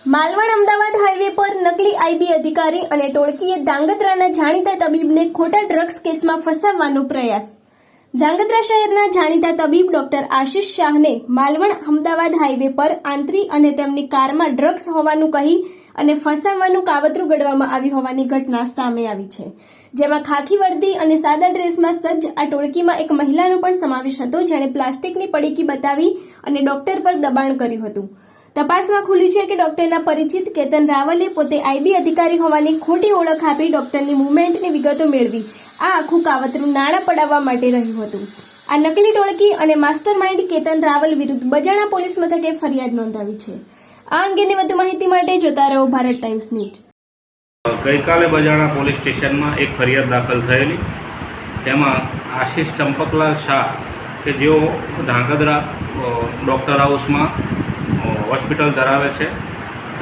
Malvan Ahmedabad highway પર નકલી IB અધિકારી અને ટોળકીએ ધાંગધ્રાના જાણીતા તબીબને ખોટા ડ્રગ્સ કેસમાં ફસાવવાનો પ્રયાસ। ધાંગધ્રા શહેરના જાણીતા તબીબ ડોક્ટર આશિષ શાહને માલવણ અમદાવાદ હાઈવે પર આંતરી અને તેમની કારમાં ડ્રગ્સ હોવાનું કહી અને ફસાવવાનું કાવતરું ઘડવામાં આવી હોવાની ઘટના સામે આવી છે, જેમાં ખાખી વર્દી અને સાદા ડ્રેસમાં સજ્જ આ ટોળકીમાં એક મહિલાનો પણ સમાવેશ હતો, જેણે પ્લાસ્ટિકની પડીકી બતાવી અને ડોક્ટર પર દબાણ કર્યું હતું। તપાસમાં ખુલ્યું છે કે ડોક્ટરના પરિચિત કેતન રાવલે પોતે આઈબી અધિકારી હોવાની ખોટી ઓળખ આપી ડોક્ટરની મૂવમેન્ટની વિગતો મેળવી આ આખું કાવતરું નાણાં પડાવવા માટે રહ્યું હતું। આ નકલી ટોળકી અને માસ્ટરમાઇન્ડ કેતન રાવલ વિરુદ્ધ બજાણા પોલીસ મથકે ફરિયાદ નોંધાવી છે। આ અંગેની વધુ માહિતી માટે જોતા રહો ભારત ટાઈમ્સ ન્યૂઝ। ગઈકાલે બજાણા પોલીસ સ્ટેશનમાં એક ફરિયાદ દાખલ થયેલી, તેમાં આશિષ ચંપકલાલ શાહ કે જેઓ ધાંગધ્રા ડૉક્ટર હાઉસમાં હોસ્પિટલ ધરાવે છે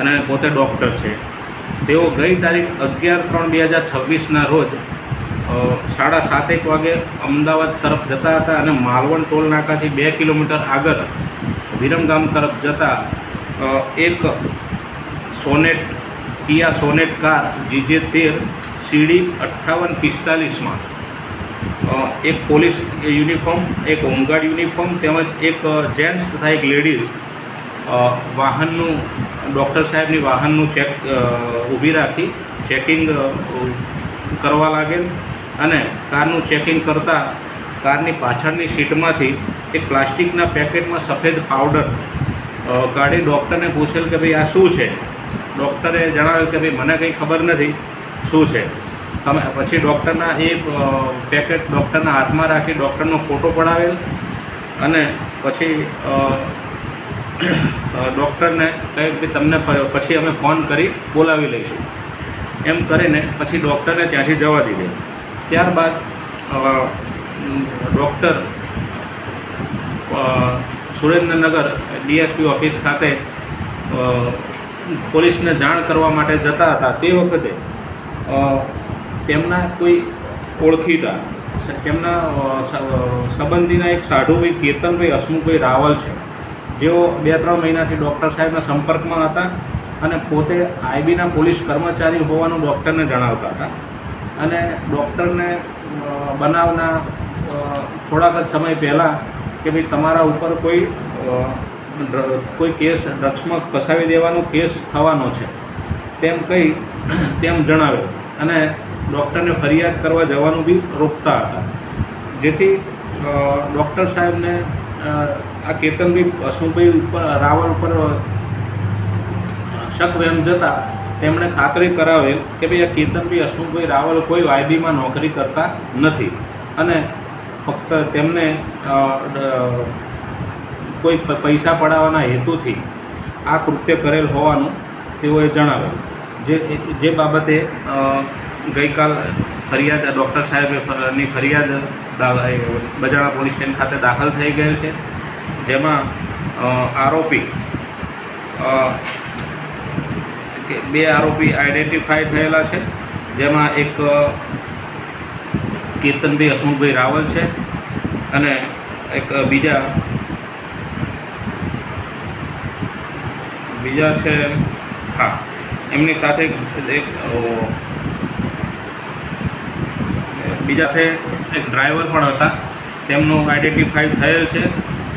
અને પોતે ડૉક્ટર છે, તેઓ ગઈ તારીખ 11/3/2026ના રોજ 7:30 વાગે અમદાવાદ તરફ જતા હતા અને માલવણ ટોલ નાકાથી 2 કિલોમીટર આગળ વિરમગામ તરફ જતા એક કિયા સોનેટ કાર GJ13 CD 5845માં એક પોલીસ યુનિફોર્મ, એક હોમગાર્ડ યુનિફોર્મ તેમજ એક જેન્ટ્સ તથા એક લેડીઝ વાહનનું ડૉક્ટર સાહેબની વાહનનું ઊભી રાખી ચેકિંગ કરવા લાગેલ અને કારનું ચેકિંગ કરતાં કારની પાછળની સીટમાંથી એક પ્લાસ્ટિકના પેકેટમાં સફેદ પાવડર કાઢી ડૉક્ટરને પૂછેલ કે ભાઈ આ શું છે। ડૉક્ટરે જણાવેલ કે ભાઈ મને કંઈ ખબર નથી શું છે। પછી ડૉક્ટરના એ પેકેટ ડૉક્ટરના હાથમાં રાખી ડૉક્ટરનો ફોટો પડાવેલ અને પછી ડૉક્ટરને કહ્યું કે તમને પછી અમે ફોન કરી બોલાવી લઈશું, એમ કરીને પછી ડૉક્ટરને ત્યાંથી જવા દીધેલ। ત્યારબાદ ડૉક્ટર સુરેન્દ્રનગર DSP ઓફિસ ખાતે પોલીસને જાણ કરવા માટે જતા હતા। તે વખતે તેમના કોઈ ઓળખીતા તેમના સંબંધીના એક સાઢુભાઈ કેતનભાઈ હસમુખભાઈ રાવલ છે, જેઓ 2-3 મહિનાથી ડૉક્ટર સાહેબના સંપર્કમાં હતા અને પોતે આઈબીના પોલીસ કર્મચારી હોવાનું ડૉક્ટરને જણાવતા હતા અને ડૉક્ટરને બનાવના થોડાક જ સમય પહેલાં કે ભાઈ તમારા ઉપર કોઈ કેસ ડ્રગ્સમાં ફસાવી દેવાનો કેસ થવાનો છે તેમ કહી તેમ જણાવેલ અને ડૉક્ટરને ફરિયાદ કરવા જવાનું બી રોકતા હતા, જેથી ડૉક્ટર સાહેબને આ કેતનભાઈ હસમુખભાઈ ઉપર રાવલ ઉપર શક વહેમ જતાં તેમણે ખાતરી કરાવેલ કે ભાઈ આ કેતનભાઈ હસમુખભાઈ રાવલ કોઈ આઈબીમાં નોકરી કરતા નથી અને ફક્ત તેમને કોઈ પૈસા પડાવવાના હેતુથી આ કૃત્ય કરેલ હોવાનું તેઓએ જણાવેલ, જે બાબતે ગઈકાલ ફરિયાદ ડૉક્ટર સાહેબની ફરિયાદ બજાણા પોલીસ સ્ટેશન ખાતે દાખલ થઈ ગયેલ છે, જેમાં આરોપી 2 આરોપી આઈડેન્ટિફાઈ થયેલા છે, જેમાં એક કેતનભાઈ હસમુખભાઈ રાવલ છે અને એક બીજા છે એમની સાથે એક ડ્રાઈવર પણ હતા, તેમનું આઈડેન્ટિફાઈ થયેલ છે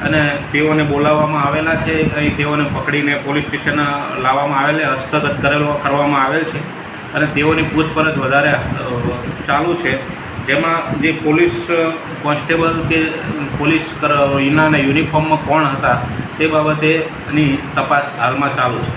અને તેઓને બોલાવવામાં આવેલા છે। અહીં તેઓને પકડીને પોલીસ સ્ટેશન લાવવામાં આવેલ, હસ્તગત કરવામાં આવેલ છે અને તેઓની પૂછપરછ વધારે ચાલુ છે, જેમાં જે પોલીસ કોન્સ્ટેબલ કે પોલીસ યુનિફોર્મમાં કોણ હતા તે બાબતેની તપાસ હાલમાં ચાલુ છે।